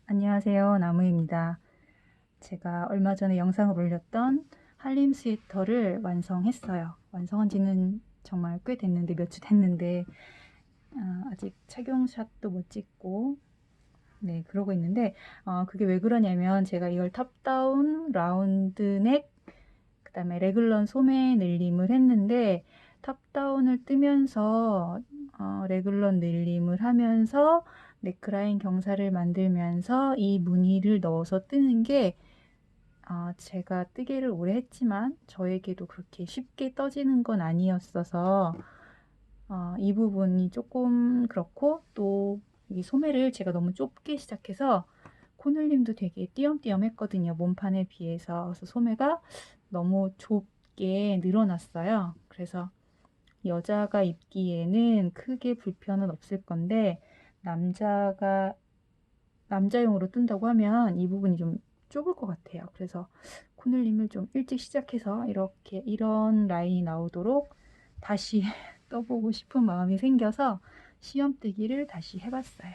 안녕하세요. 나무입니다. 제가 얼마 전에 영상을 올렸던 한림 스웨터를 완성했어요. 완성한 지는 정말 꽤 됐는데, 몇 주 됐는데, 아직 착용샷도 못 찍고, 네, 그러고 있는데, 그게 왜 그러냐면, 제가 이걸 탑다운, 라운드넥, 그 다음에 레글런 소매 늘림을 했는데, 탑다운을 뜨면서, 레글런 늘림을 하면서, 네크라인 경사를 만들면서 이 무늬를 넣어서 뜨는 게 제가 뜨개를 오래 했지만 저에게도 그렇게 쉽게 떠지는 건 아니었어서 이 부분이 조금 그렇고, 또 이 소매를 제가 너무 좁게 시작해서 코늘림도 되게 띄엄띄엄 했거든요, 몸판에 비해서. 그래서 소매가 너무 좁게 늘어났어요. 그래서 여자가 입기에는 크게 불편은 없을 건데, 남자용으로 뜬다고 하면 이 부분이 좀 좁을 것 같아요. 그래서 코늘림을 좀 일찍 시작해서 이렇게 이런 라인이 나오도록 다시 떠보고 싶은 마음이 생겨서 시험뜨기를 다시 해봤어요.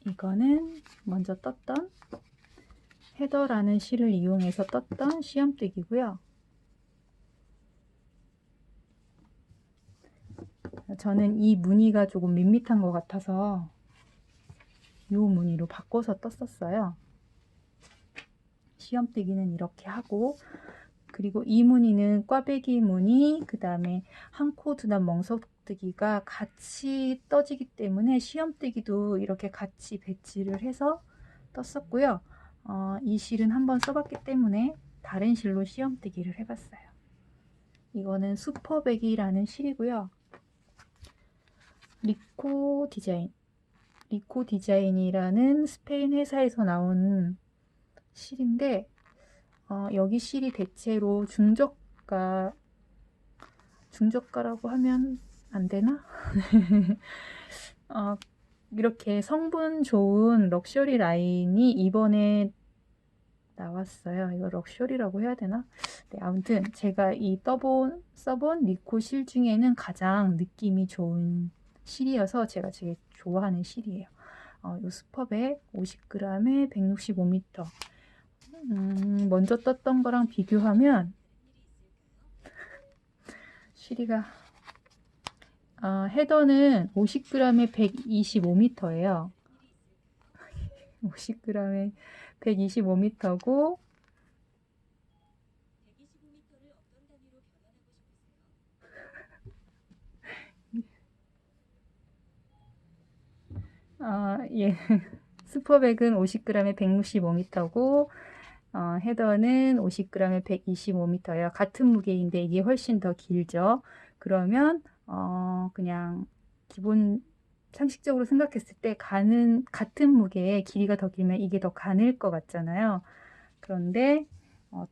이거는 먼저 떴던 헤더라는 실을 이용해서 떴던 시험뜨기고요. 저는 이 무늬가 조금 밋밋한 것 같아서 이 무늬로 바꿔서 떴었어요. 시험뜨기는 이렇게 하고, 그리고 이 무늬는 꽈배기 무늬, 그 다음에 한 코 두단 멍석뜨기가 같이 떠지기 때문에 시험뜨기도 이렇게 같이 배치를 해서 떴었고요. 이 실은 한번 써봤기 때문에 다른 실로 시험뜨기를 해봤어요. 이거는 슈퍼백이라는 실이고요. 리코 디자인이라는 스페인 회사에서 나온 실인데, 여기 실이 대체로 중저가라고 하면 안 되나? 이렇게 성분 좋은 럭셔리 라인이 이번에 나왔어요. 이거 럭셔리라고 해야 되나? 네, 아무튼 제가 써본 리코 실 중에는 가장 느낌이 좋은 실이어서 제가 제일 좋아하는 실이에요. 요 스퍼백 50g에 165m. 먼저 떴던 거랑 비교하면 실이가 헤더는 50g에 125m예요. 50g에 125m고, 예. 슈퍼백은 50g에 165m고, 헤더는 50g에 125m예요. 같은 무게인데 이게 훨씬 더 길죠. 그러면 그냥 기본 상식적으로 생각했을 때 같은 무게에 길이가 더 길면 이게 더 가늘 것 같잖아요. 그런데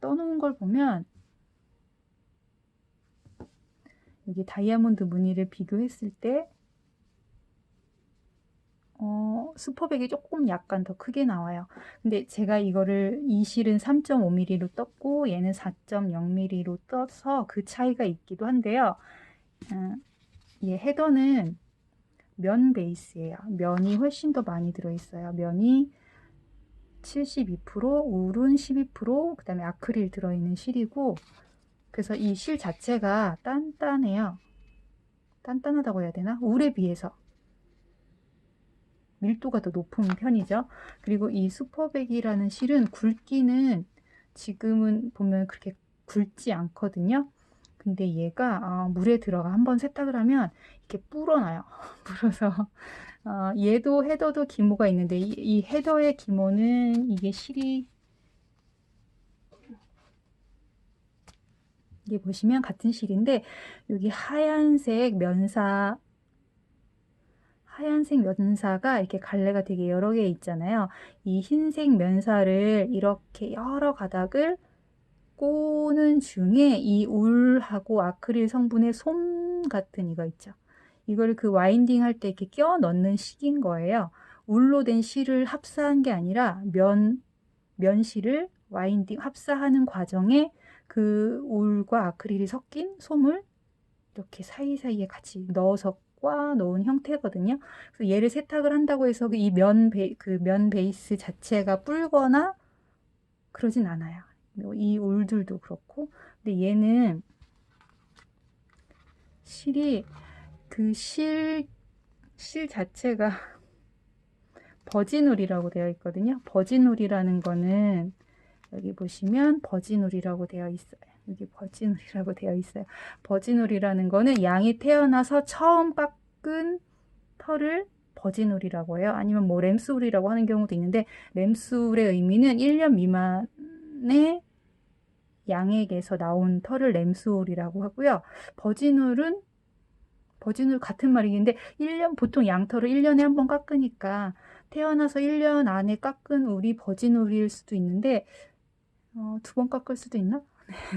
떠놓은 걸 보면 여기 다이아몬드 무늬를 비교했을 때 슈퍼백이 조금 약간 더 크게 나와요. 근데 제가 이 실은 3.5mm로 떴고 얘는 4.0mm로 떠서 그 차이가 있기도 한데요. 얘 헤더는 면 베이스예요. 면이 훨씬 더 많이 들어있어요. 면이 72%, 울은 12%, 그 다음에 아크릴 들어있는 실이고, 그래서 이 실 자체가 단단해요. 단단하다고 해야 되나? 울에 비해서 밀도가 더 높은 편이죠. 그리고 이 슈퍼백이라는 실은 굵기는 지금은 보면 그렇게 굵지 않거든요. 근데 얘가 물에 들어가 한번 세탁을 하면 이렇게 불어나요. 불어서 얘도 헤더도 기모가 있는데 이 헤더의 기모는 이게 보시면 같은 실인데 여기 하얀색 면사가 이렇게 갈래가 되게 여러 개 있잖아요. 이 흰색 면사를 이렇게 여러 가닥을 꼬는 중에 이 울하고 아크릴 성분의 솜 같은 이거 있죠. 이걸 그 와인딩 할 때 이렇게 껴 넣는 식인 거예요. 울로 된 실을 합사한 게 아니라 면실을 와인딩 합사하는 과정에 그 울과 아크릴이 섞인 솜을 이렇게 사이사이에 같이 넣어서 꽈 놓은 형태거든요. 그래서 얘를 세탁을 한다고 해서 이 면 베이스 자체가 불거나 그러진 않아요. 이 울들도 그렇고. 근데 얘는 실이 실 자체가 버진울이라고 되어 있거든요. 버진울이라는 거는 여기 보시면 버진울이라고 되어 있어요. 여기 버진울이라고 되어 있어요. 버진울이라는 거는 양이 태어나서 처음 깎은 털을 버진울이라고 해요. 아니면 뭐 램스울이라고 하는 경우도 있는데, 램스울의 의미는 1년 미만의 양에게서 나온 털을 램스울이라고 하고요. 버진울 같은 말이긴데, 보통 양털을 1년에 한 번 깎으니까 태어나서 1년 안에 깎은 울이 버진울일 수도 있는데, 2번 깎을 수도 있나?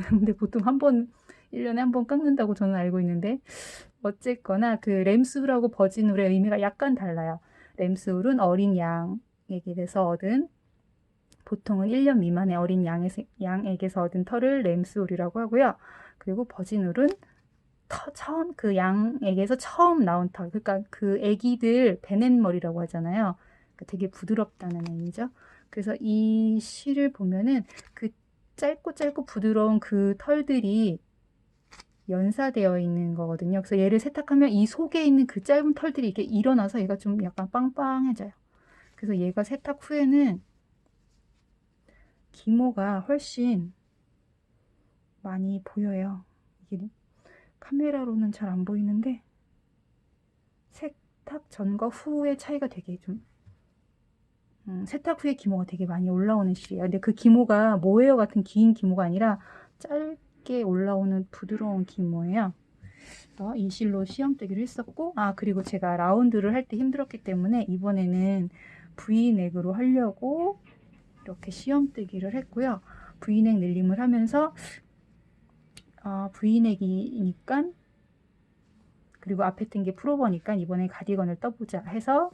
근데 보통 1년에 한 번 깎는다고 저는 알고 있는데, 어쨌거나 그 램스울하고 버진울의 의미가 약간 달라요. 램스울은 어린 양에게서 얻은, 보통은 1년 미만의 어린 양에게서 얻은 털을 램스울이라고 하고요. 그리고 버진울은 처음 그 양에게서 처음 나온 털, 그러니까 그 애기들 베넷머리라고 하잖아요. 그러니까 되게 부드럽다는 의미죠. 그래서 이 실을 보면은 그 짧고 부드러운 그 털들이 연사되어 있는 거거든요. 그래서 얘를 세탁하면 이 속에 있는 그 짧은 털들이 이렇게 일어나서 얘가 좀 약간 빵빵해져요. 그래서 얘가 세탁 후에는 기모가 훨씬 많이 보여요. 이게 카메라로는 잘 안 보이는데 세탁 전과 후의 차이가 되게 좀 세탁 후에 기모가 되게 많이 올라오는 실이에요. 근데 그 기모가 모헤어 같은 긴 기모가 아니라 짧게 올라오는 부드러운 기모예요. 이 실로 시험뜨기를 했었고, 그리고 제가 라운드를 할 때 힘들었기 때문에 이번에는 V넥으로 하려고 이렇게 시험뜨기를 했고요. V넥 늘림을 하면서 V넥이니까, 그리고 앞에 뜬 게 풀오버니까 이번에 가디건을 떠보자 해서,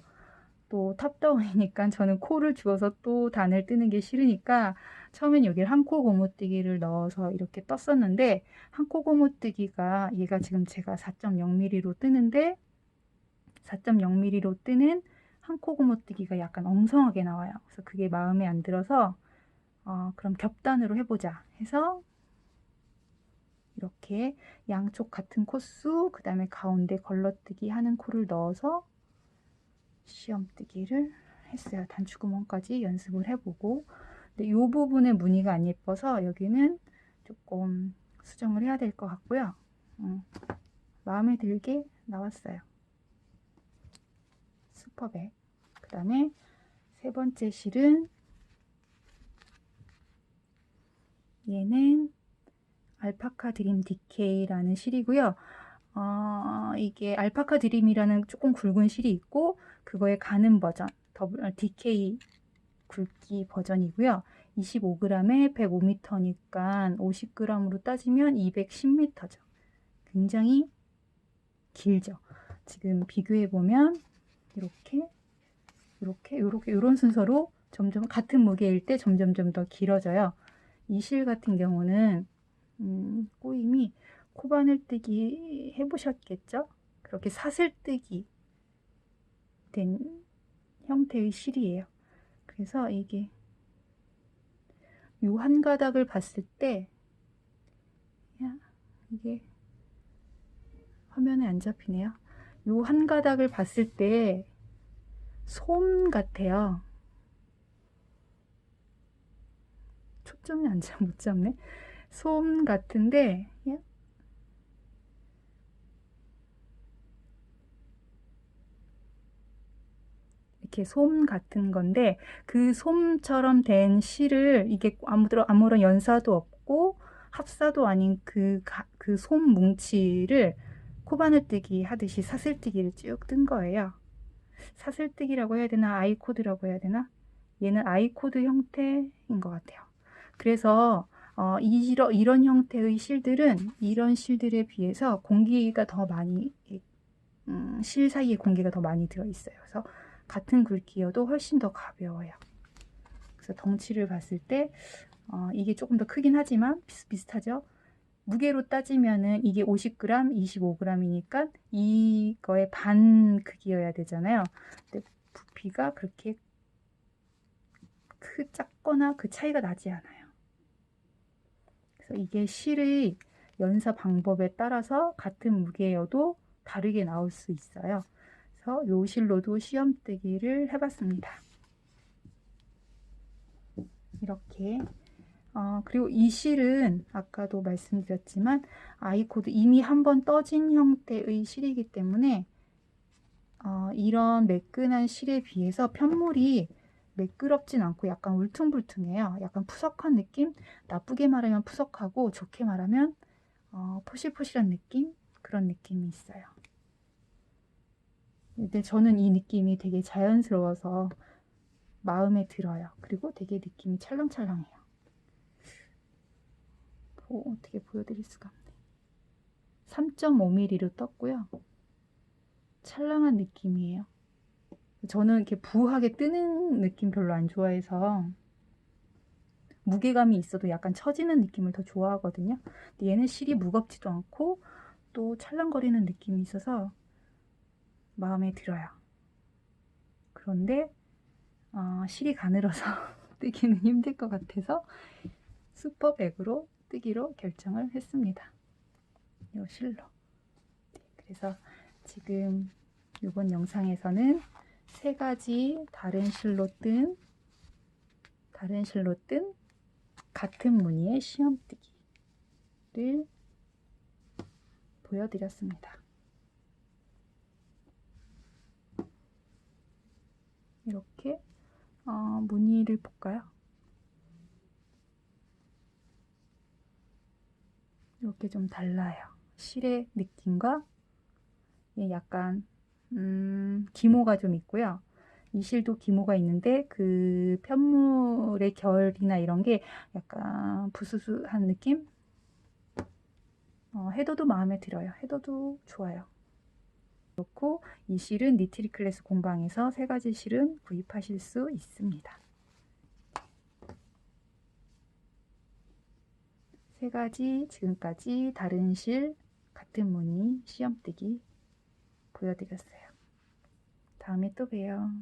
또 탑다운이니까 저는 코를 주어서 또 단을 뜨는 게 싫으니까 처음엔 여기 한 코 고무뜨기를 넣어서 이렇게 떴었는데, 한 코 고무뜨기가 얘가 지금 제가 4.0mm로 뜨는데 4.0mm로 뜨는 한 코 고무뜨기가 약간 엉성하게 나와요. 그래서 그게 마음에 안 들어서 그럼 겹단으로 해보자 해서 이렇게 양쪽 같은 코수, 그 다음에 가운데 걸러뜨기 하는 코를 넣어서 시험뜨기를 했어요. 단추구멍까지 연습을 해보고. 근데 이 부분의 무늬가 안 예뻐서 여기는 조금 수정을 해야 될 것 같고요. 마음에 들게 나왔어요. 슈퍼백. 그 다음에 세 번째 실은, 얘는 알파카 드림 DK라는 실이고요. 이게 알파카 드림이라는 조금 굵은 실이 있고, 그거에 가는 버전 DK 굵기 버전이고요. 25g에 105m니까 50g으로 따지면 210m죠. 굉장히 길죠. 지금 비교해 보면 이렇게 이런 순서로 점점 같은 무게일 때 점점점 더 길어져요. 이 실 같은 경우는 꼬임이 코바늘뜨기 해보셨겠죠? 그렇게 사슬뜨기 된 형태의 실이에요. 그래서 이게 요 한 가닥을 봤을 때, 이게 화면에 안 잡히네요. 요 한 가닥을 봤을 때 솜 같아요. 초점이 못 잡네. 솜 같은데, 이렇게 솜 같은 건데, 그 솜처럼 된 실을, 이게 아무런 연사도 없고 합사도 아닌 그 솜 뭉치를 코바늘뜨기 하듯이 사슬뜨기를 쭉 뜬 거예요. 사슬뜨기라고 해야 되나, 아이코드라고 해야 되나? 얘는 아이코드 형태인 것 같아요. 그래서 이런 형태의 실들은 이런 실들에 비해서 공기가 더 많이, 실 사이에 공기가 더 많이 들어있어요. 그래서 같은 굵기여도 훨씬 더 가벼워요. 그래서 덩치를 봤을 때 이게 조금 더 크긴 하지만 비슷비슷하죠. 무게로 따지면은 이게 50g, 25g이니까 이거의 반 크기여야 되잖아요. 근데 부피가 그렇게 작거나 그 차이가 나지 않아요. 그래서 이게 실의 연사 방법에 따라서 같은 무게여도 다르게 나올 수 있어요. 그래서 요 실로도 시험 뜨기를 해봤습니다. 이렇게. 그리고 이 실은 아까도 말씀드렸지만 아이코드 이미 한번 떠진 형태의 실이기 때문에 이런 매끈한 실에 비해서 편물이 매끄럽진 않고 약간 울퉁불퉁해요. 약간 푸석한 느낌? 나쁘게 말하면 푸석하고 좋게 말하면 포실포실한 느낌? 그런 느낌이 있어요. 근데 저는 이 느낌이 되게 자연스러워서 마음에 들어요. 그리고 되게 느낌이 찰랑찰랑해요. 어떻게 보여드릴 수가 없네. 3.5mm로 떴고요. 찰랑한 느낌이에요. 저는 이렇게 부하게 뜨는 느낌 별로 안 좋아해서 무게감이 있어도 약간 처지는 느낌을 더 좋아하거든요. 근데 얘는 실이 무겁지도 않고 또 찰랑거리는 느낌이 있어서 마음에 들어요. 그런데 실이 가늘어서 뜨기는 힘들 것 같아서 슈퍼백으로 뜨기로 결정을 했습니다. 이 실로. 그래서 지금 이번 영상에서는 3가지 다른 실로 뜬 같은 무늬의 시험뜨기를 보여드렸습니다. 이렇게 무늬를 볼까요? 이렇게 좀 달라요. 실의 느낌과 약간 기모가 좀 있고요. 이 실도 기모가 있는데 그 편물의 결이나 이런 게 약간 부스스한 느낌? 헤더도 마음에 들어요. 헤더도 좋아요. 그렇고 이 실은 니트리클래스 공방에서 3가지 실은 구입하실 수 있습니다. 3가지 지금까지 다른 실 같은 무늬 시험뜨기 보여드렸어요. 다음에 또 봬요.